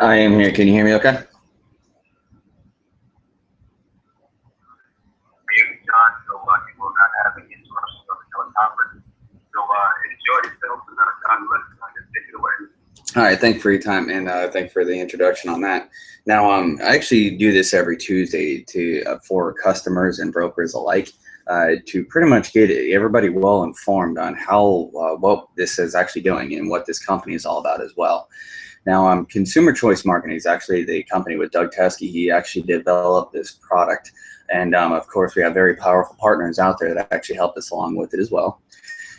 I am here. Can you hear me okay? John, so you will not have any interruptions on the teleconference. So enjoy yourself and God bless you. Just take it away. All right. Thank you for your time and thank you for the introduction on that. Now, I actually do this every Tuesday for customers and brokers alike to pretty much get everybody well informed on how what this is actually doing and what this company is all about as well. Now, Consumer Choice Marketing is actually the company with Doug Teskey. He actually developed this product. And of course, we have very powerful partners out there that actually helped us along with it as well.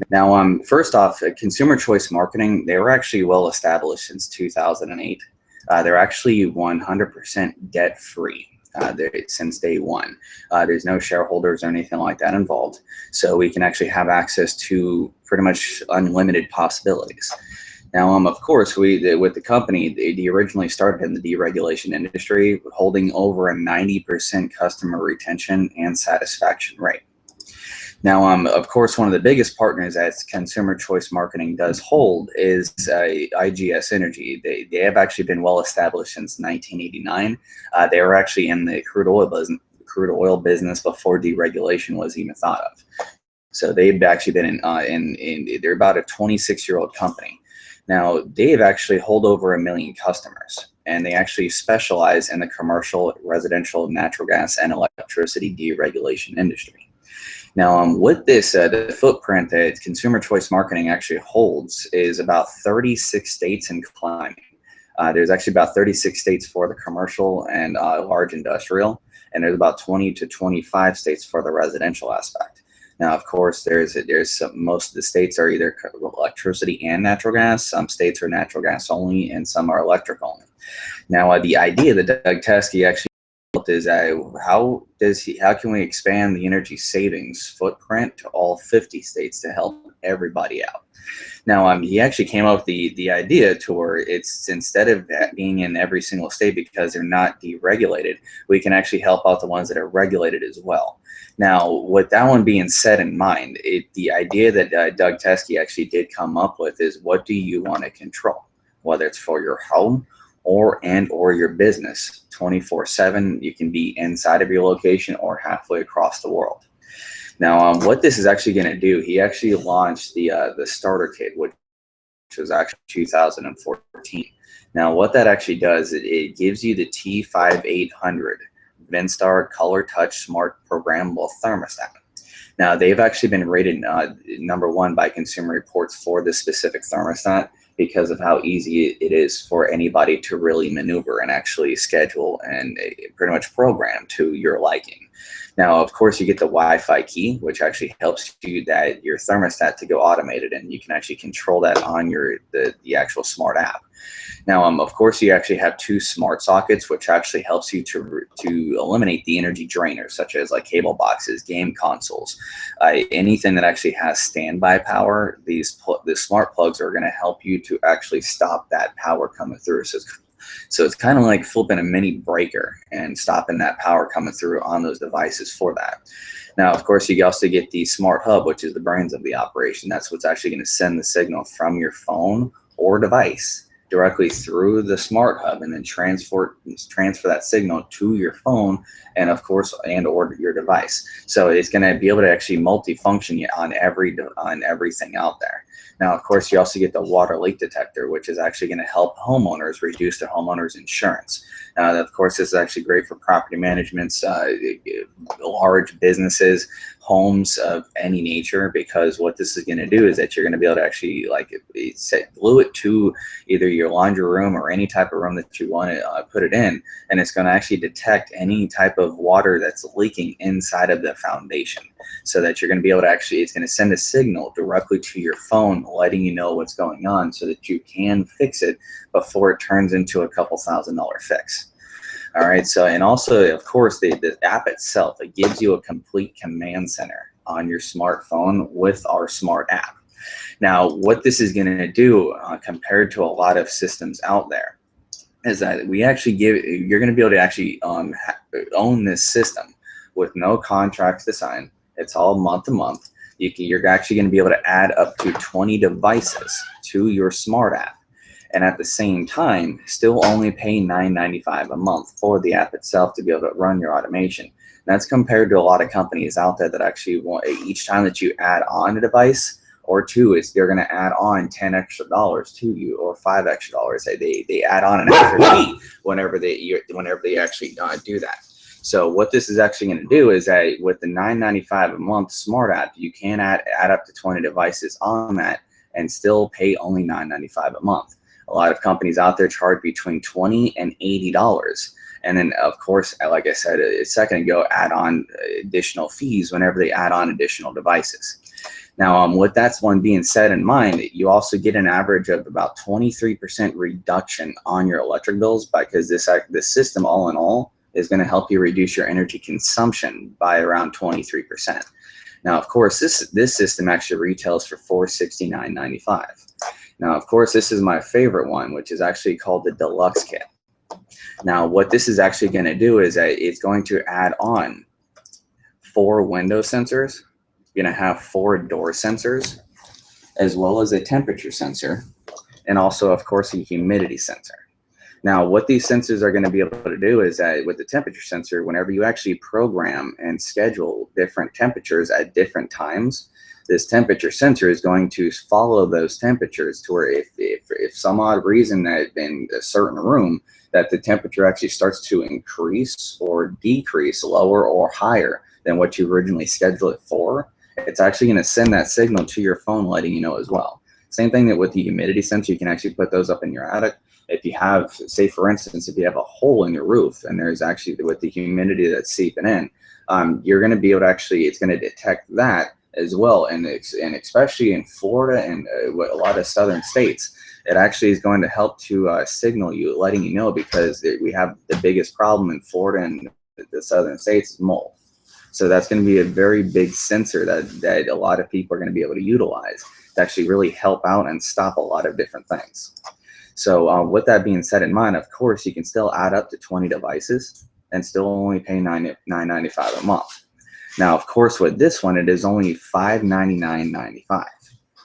Now, first off, Consumer Choice Marketing, they were actually well established since 2008. They're actually 100% debt free. Since day one. There's no shareholders or anything like that involved. So we can actually have access to pretty much unlimited possibilities. Now, of course, with the company, they originally started in the deregulation industry, holding over a 90% customer retention and satisfaction rate. Now, of course, one of the biggest partners that Consumer Choice Marketing does hold is IGS Energy. They have actually been well established since 1989. They were actually in the crude oil business before deregulation was even thought of. So they've actually been they're about a 26-year-old company. Now, they've actually hold over 1 million customers, and they actually specialize in the commercial, residential, natural gas, and electricity deregulation industry. Now, with this, the footprint that Consumer Choice Marketing actually holds is about 36 states and climbing. There's actually about 36 states for the commercial and large industrial, and there's about 20 to 25 states for the residential aspect. Now, of course, most of the states are either electricity and natural gas. Some states are natural gas only, and some are electric only. Now, the idea that Doug Teskey actually built is how can we expand the energy savings footprint to all 50 states to help everybody out? Now, he actually came up with the idea to where it's instead of being in every single state because they're not deregulated, we can actually help out the ones that are regulated as well. Now, with that one being set in mind, the idea that Doug Teskey actually did come up with is what do you want to control, whether it's for your home or your business 24/7. You can be inside of your location or halfway across the world. Now, what this is actually going to do, he actually launched the starter kit, which was actually 2014. Now, what that actually does, it gives you the T5800 Vinstar Color Touch Smart Programmable Thermostat. Now, they've actually been rated #1 by Consumer Reports for this specific thermostat because of how easy it is for anybody to really maneuver and actually schedule and pretty much program to your liking. Now, of course, you get the Wi-Fi key, which actually helps your thermostat to go automated, and you can actually control that on the actual smart app. Now, of course, you actually have 2 smart sockets, which actually helps you to eliminate the energy drainers, such as like cable boxes, game consoles, anything that actually has standby power. The smart plugs are going to help you to actually stop that power coming through. So it's kind of like flipping a mini breaker and stopping that power coming through on those devices for that. Now, of course, you also get the smart hub, which is the brains of the operation. That's what's actually going to send the signal from your phone or device directly through the smart hub and then transfer that signal to your phone and of course or your device. So it's going to be able to actually multifunction on everything out there. Now, of course, you also get the water leak detector, which is actually going to help homeowners reduce their homeowners insurance. Of course, this is actually great for property managements, large businesses, homes of any nature, because what this is going to do is that you're going to be able to actually glue it to either your laundry room or any type of room that you want to put it in, and it's going to actually detect any type of water that's leaking inside of the foundation, so that you're going to be able to it's going to send a signal directly to your phone letting you know what's going on so that you can fix it before it turns into a couple $1,000 fix. All right, so, and also, of course, the app itself, it gives you a complete command center on your smartphone with our smart app. Now, what this is going to do compared to a lot of systems out there is that you're going to be able to actually own this system with no contracts to sign. It's all month to month. You're actually going to be able to add up to 20 devices to your smart app. and at the same time still only pay $9.95 a month for the app itself to be able to run your automation. That's compared to a lot of companies out there that actually want, each time that you add on a device or two, is they're going to add on $10 extra to you, or $5 extra. They add on an extra fee whenever they actually do that. So what this is actually going to do is that with the $9.95 a month smart app, you can add up to 20 devices on that and still pay only $9.95 a month. A lot of companies out there charge between $20 and $80. And then, of course, like I said a second ago, add on additional fees whenever they add on additional devices. Now, with that one being said in mind, you also get an average of about 23% reduction on your electric bills, because this system, all in all, is going to help you reduce your energy consumption by around 23%. Now, of course, this system actually retails for $469.95. Now, of course, this is my favorite one, which is actually called the Deluxe Kit. Now, what this is actually going to do is that it's going to add on 4 window sensors. You're going to have 4 door sensors, as well as a temperature sensor, and also, of course, a humidity sensor. Now, what these sensors are going to be able to do is that with the temperature sensor, whenever you actually program and schedule different temperatures at different times, this temperature sensor is going to follow those temperatures to where if some odd reason that in a certain room that the temperature actually starts to increase or decrease, lower or higher than what you originally scheduled it for, it's actually going to send that signal to your phone letting you know as well. Same thing that with the humidity sensor, you can actually put those up in your attic. If you have, say for instance, if you have a hole in your roof and there's actually with the humidity that's seeping in, you're going to be able to actually, it's going to detect that as well. And especially in Florida and a lot of southern states, it actually is going to help to signal you, letting you know, because we have the biggest problem in Florida and the southern states is mold. So that's going to be a very big sensor that a lot of people are going to be able to utilize to actually really help out and stop a lot of different things. So with that being said in mind, of course, you can still add up to 20 devices and still only pay $9.95 a month. Now, of course, with this one, it is only $599.95.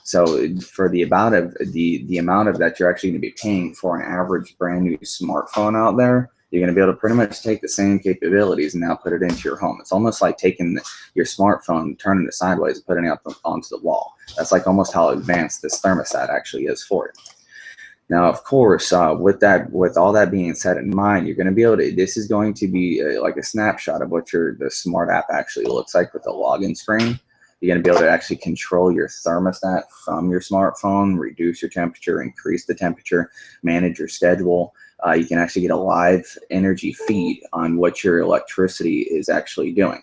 So for the amount of that you're actually going to be paying for an average brand new smartphone out there, you're going to be able to pretty much take the same capabilities and now put it into your home. It's almost like taking your smartphone, turning it sideways, and putting it up onto the wall. That's like almost how advanced this thermostat actually is for it. Now, of course, with all that being said in mind, you're going to be able to, this is going to be like a snapshot of what the smart app actually looks like with the login screen. You're going to be able to actually control your thermostat from your smartphone, reduce your temperature, increase the temperature, manage your schedule. You can actually get a live energy feed on what your electricity is actually doing.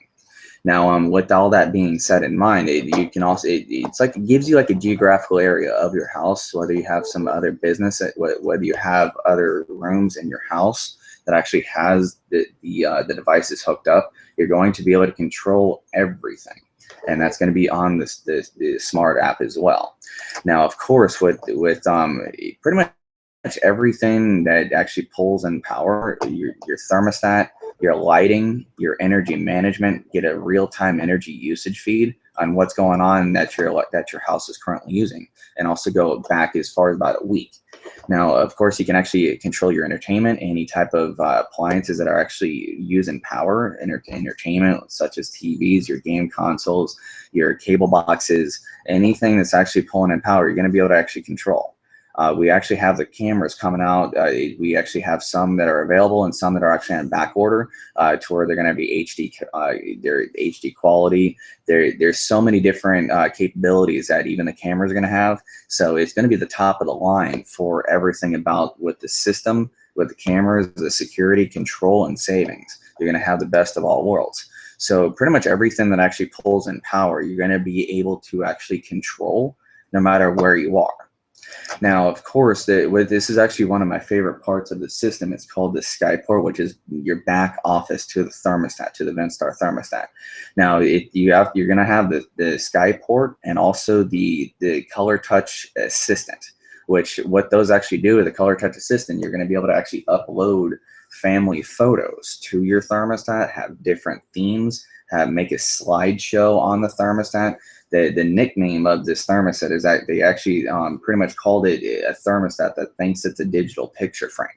Now, with all that being said in mind, you can also, it's like it gives you like a geographical area of your house, whether you have some other business, whether you have other rooms in your house that actually has the devices hooked up. You're going to be able to control everything, and that's going to be on the smart app as well. Now, of course, with pretty much everything that actually pulls in power, your thermostat, your lighting, your energy management, get a real-time energy usage feed on what's going on that your house is currently using, and also go back as far as about a week. Now, of course, you can actually control your entertainment, any type of appliances that are actually using power, entertainment, such as TVs, your game consoles, your cable boxes, anything that's actually pulling in power, you're going to be able to actually control. We actually have the cameras coming out. We actually have some that are available and some that are actually on back order to where they're going to be HD, they're HD quality. There's so many different capabilities that even the cameras are going to have. So it's going to be the top of the line for everything about with the system, with the cameras, the security, control, and savings. You're going to have the best of all worlds. So pretty much everything that actually pulls in power, you're going to be able to actually control no matter where you are. Now, of course, this is actually one of my favorite parts of the system. It's called the Skyport, which is your back office to the thermostat, to the Ventstar thermostat. Now, you're going to have the Skyport and also the Color Touch Assistant, which what those actually do with the Color Touch Assistant, you're going to be able to actually upload family photos to your thermostat, have different themes, make a slideshow on the thermostat The nickname of this thermostat is that they actually pretty much called it a thermostat that thinks it's a digital picture frame.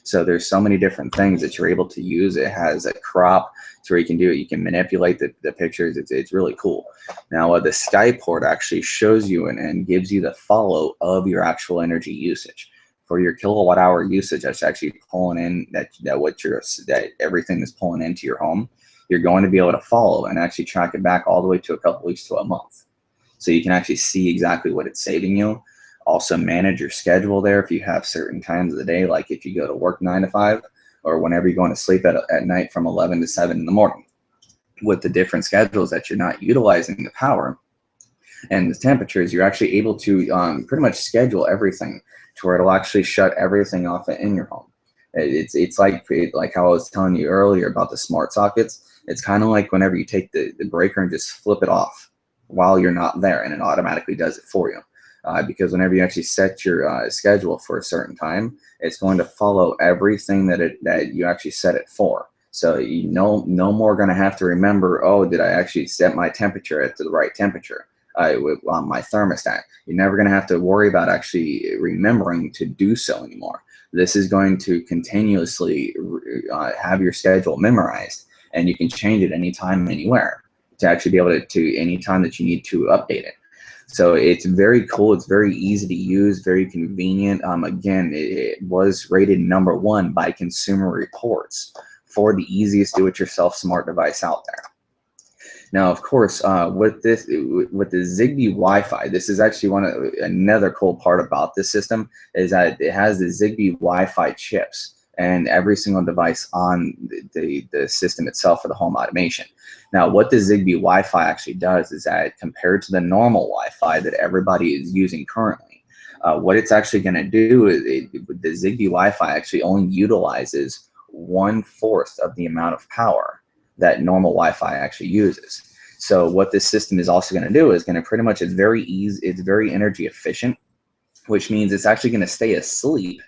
So there's so many different things that you're able to use. It has a crop to where you can do it. You can manipulate the pictures. It's really cool. Now the Skyport actually shows you and gives you the follow of your actual energy usage. For your kilowatt hour usage, that's actually pulling in that everything is pulling into your home. You're going to be able to follow and actually track it back all the way to a couple weeks to a month. So you can actually see exactly what it's saving you. Also manage your schedule there if you have certain times of the day, like if you go to work 9 to 5 or whenever you're going to sleep at night from 11 to 7 in the morning. With the different schedules that you're not utilizing the power and the temperatures, you're actually able to pretty much schedule everything to where it'll actually shut everything off in your home. It's like how I was telling you earlier about the smart sockets. It's kind of like whenever you take the breaker and just flip it off while you're not there, and it automatically does it for you. Because whenever you actually set your schedule for a certain time, it's going to follow everything that you actually set it for. So you no more going to have to remember, oh, did I actually set my temperature at the right temperature on my thermostat? You're never going to have to worry about actually remembering to do so anymore. This is going to continuously have your schedule memorized, and you can change it anytime, anywhere to actually be able to anytime that you need to update it. So it's very cool. It's very easy to use, very convenient. Again, it was rated #1 by Consumer Reports for the easiest do-it-yourself smart device out there. Now, of course, with the Zigbee Wi-Fi, this is actually another cool part about this system is that it has the Zigbee Wi-Fi chips and every single device on the system itself for the home automation. Now, what the Zigbee Wi-Fi actually does is that compared to the normal Wi-Fi that everybody is using currently, what it's actually going to do is the Zigbee Wi-Fi actually only utilizes 1/4 of the amount of power that normal Wi-Fi actually uses. So what this system is also going to do is going to pretty much, it's very easy, it's very energy efficient, which means it's actually going to stay asleep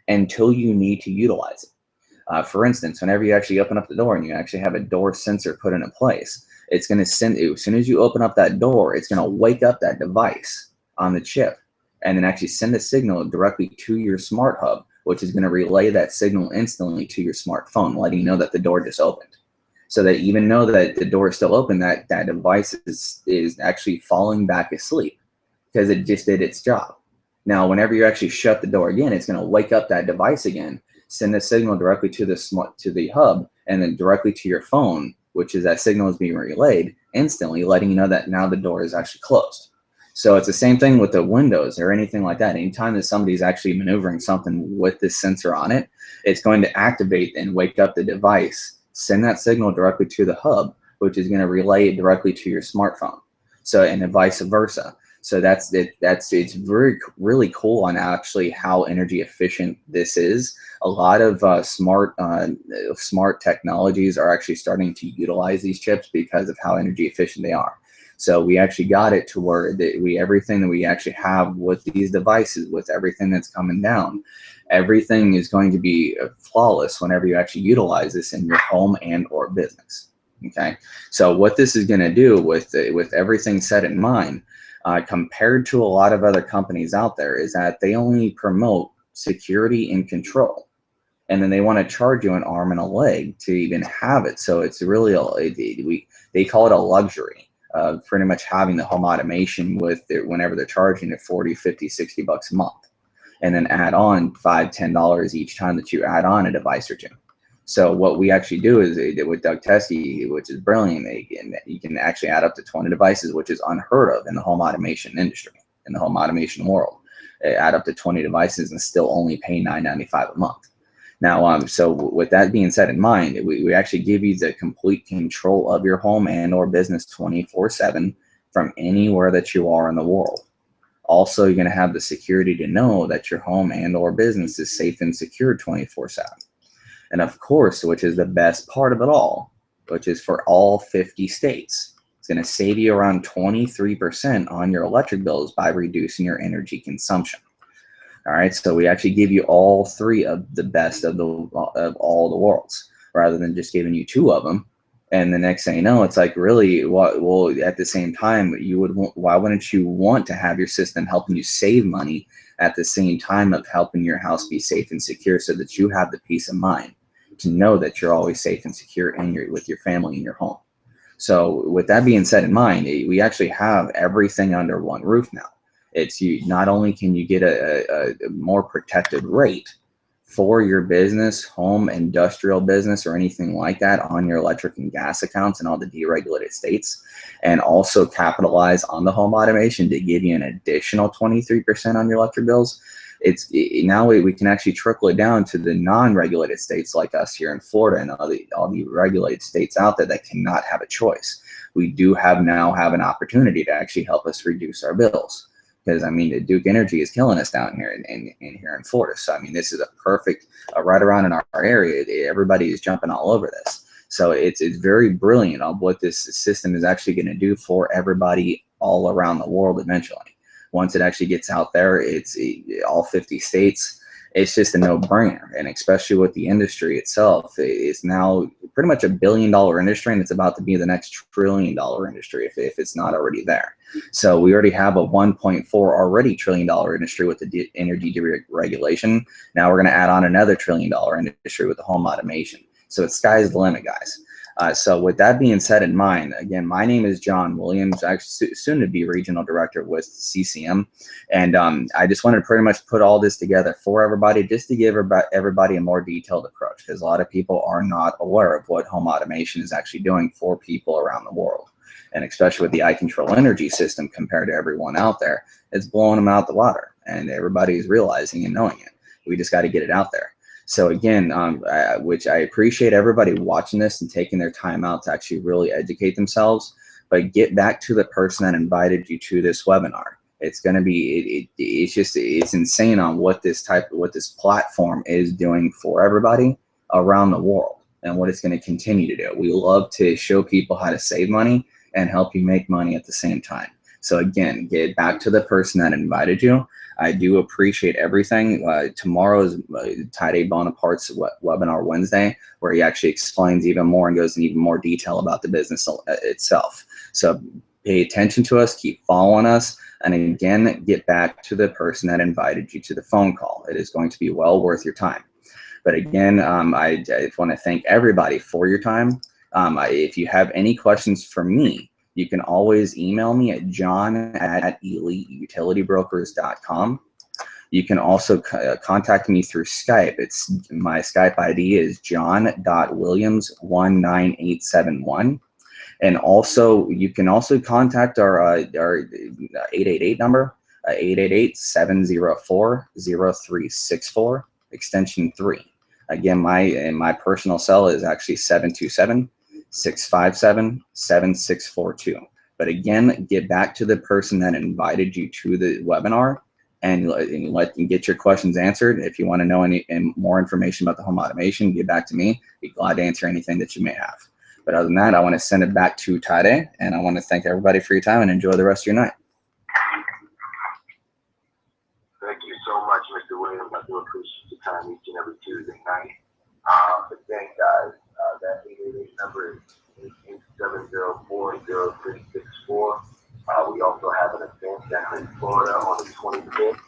until you need to utilize it. For instance, whenever you actually open up the door and you actually have a door sensor put into place, it's going to send, as soon as you open up that door, it's going to wake up that device on the chip and then actually send a signal directly to your smart hub, which is going to relay that signal instantly to your smartphone, letting you know that the door just opened. So that even though that the door is still open, that device is actually falling back asleep because it just did its job. Now, whenever you actually shut the door again, it's going to wake up that device again, send a signal directly to the hub, and then directly to your phone, which is that signal is being relayed instantly, letting you know that now the door is actually closed. So it's the same thing with the windows or anything like that. Anytime that somebody's actually maneuvering something with this sensor on it, it's going to activate and wake up the device, send that signal directly to the hub, which is going to relay it directly to your smartphone. So, and vice versa. So that's it. It's really cool on actually how energy efficient this is. A lot of smart technologies are actually starting to utilize these chips because of how energy efficient they are. So we actually got it to where everything that we actually have with these devices, with everything that's coming down, everything is going to be flawless whenever you actually utilize this in your home and or business. Okay, so what this is going to do with everything set in mind, compared to a lot of other companies out there, is that they only promote security and control, and then they want to charge you an arm and a leg to even have it. So it's really they call it a luxury of pretty much having the home automation with it whenever they're charging it 40, 50, 60 bucks a month, and then add on $5, $10 each time that you add on a device or two. So what we actually do is with Doug Teskey, which is brilliant, you can actually add up to 20 devices, which is unheard of in the home automation industry, in the home automation world. Add up to 20 devices and still only pay $9.95 a month. Now, so with that being said in mind, we actually give you the complete control of your home and or business 24/7 from anywhere that you are in the world. Also, you're going to have the security to know that your home and or business is safe and secure 24/7. And of course, which is the best part of it all, which is for all 50 states. It's going to save you around 23% on your electric bills by reducing your energy consumption. All right, so we actually give you all three of the best of all the worlds, rather than just giving you two of them. And the next thing you know, it's like, really, what? Well, at the same time, why wouldn't you want to have your system helping you save money at the same time of helping your house be safe and secure, so that you have the peace of mind to know that you're always safe and secure with your family in your home. So with that being said in mind, we actually have everything under one roof now. It's you. Not only can you get a more protected rate for your business, home, industrial business, or anything like that on your electric and gas accounts in all the deregulated states, and also capitalize on the home automation to give you an additional 23% on your electric bills. Now we can actually trickle it down to the non-regulated states like us here in Florida, and all the regulated states out there that cannot have a choice. We do now have an opportunity to actually help us reduce our bills, because I mean, the Duke Energy is killing us down here in here in Florida. So I mean, this is a perfect right around in our area. Everybody is jumping all over this. So it's very brilliant on what this system is actually going to do for everybody all around the world eventually. Once it actually gets out there, it's all 50 states. It's just a no-brainer, and especially with the industry itself, it's now pretty much $1 billion industry, and it's about to be the next $1 trillion industry if it's not already there. So we already have a 1.4 already $1 trillion industry with the energy deregulation. Now we're going to add on another $1 trillion industry with the home automation. So it's sky's the limit, guys. So with that being said in mind, again, my name is John Williams, actually soon to be regional director with CCM. And I just wanted to pretty much put all this together for everybody, just to give everybody a more detailed approach, because a lot of people are not aware of what home automation is actually doing for people around the world. And especially with the iControl energy system compared to everyone out there, it's blowing them out the water, and everybody's realizing and knowing it. We just got to get it out there. So again, which I appreciate everybody watching this and taking their time out to actually really educate themselves, but get back to the person that invited you to this webinar. It's going to be, it's insane on what this platform is doing for everybody around the world, and what it's going to continue to do. We love to show people how to save money and help you make money at the same time. So again, get back to the person that invited you. I do appreciate everything. Tomorrow is Tade Bonaparte's webinar Wednesday, where he actually explains even more and goes in even more detail about the business itself. So pay attention to us, keep following us, and again, get back to the person that invited you to the phone call. It is going to be well worth your time. But again, I just want to thank everybody for your time. If you have any questions for me, you can always email me at john@eliteutilitybrokers.com. You can also contact me through Skype. My Skype ID is john.williams19871. And also, you can also contact our 888 number, 888-704-0364, extension 3. Again, my personal cell is actually 727-657-7642. But again, get back to the person that invited you to the webinar, and let you get your questions answered. If you want to know any more information about the home automation, get back to me. Be glad to answer anything that you may have. But other than that, I want to send it back to Tade, and I want to thank everybody for your time, and enjoy the rest of your night. Thank you so much, Mr. Williams. I do appreciate your time each and every Tuesday night. Again, guys, that 888 number is 887-040-364. We also have an event down in Florida on the 25th.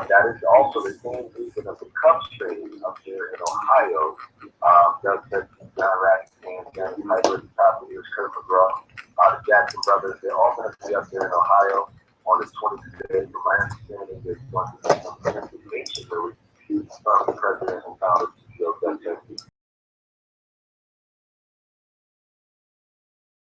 That is also the same weekend of the Cubs trading up here in Ohio. Doug Benson, John Ratcliffe, and Danny Piper at the top of years, Kurt McGraw, the Jackson brothers. They're all going to be up there in Ohio on the 25th. From my understanding, there's going to be some information where we from the president and founder of Doug Benson.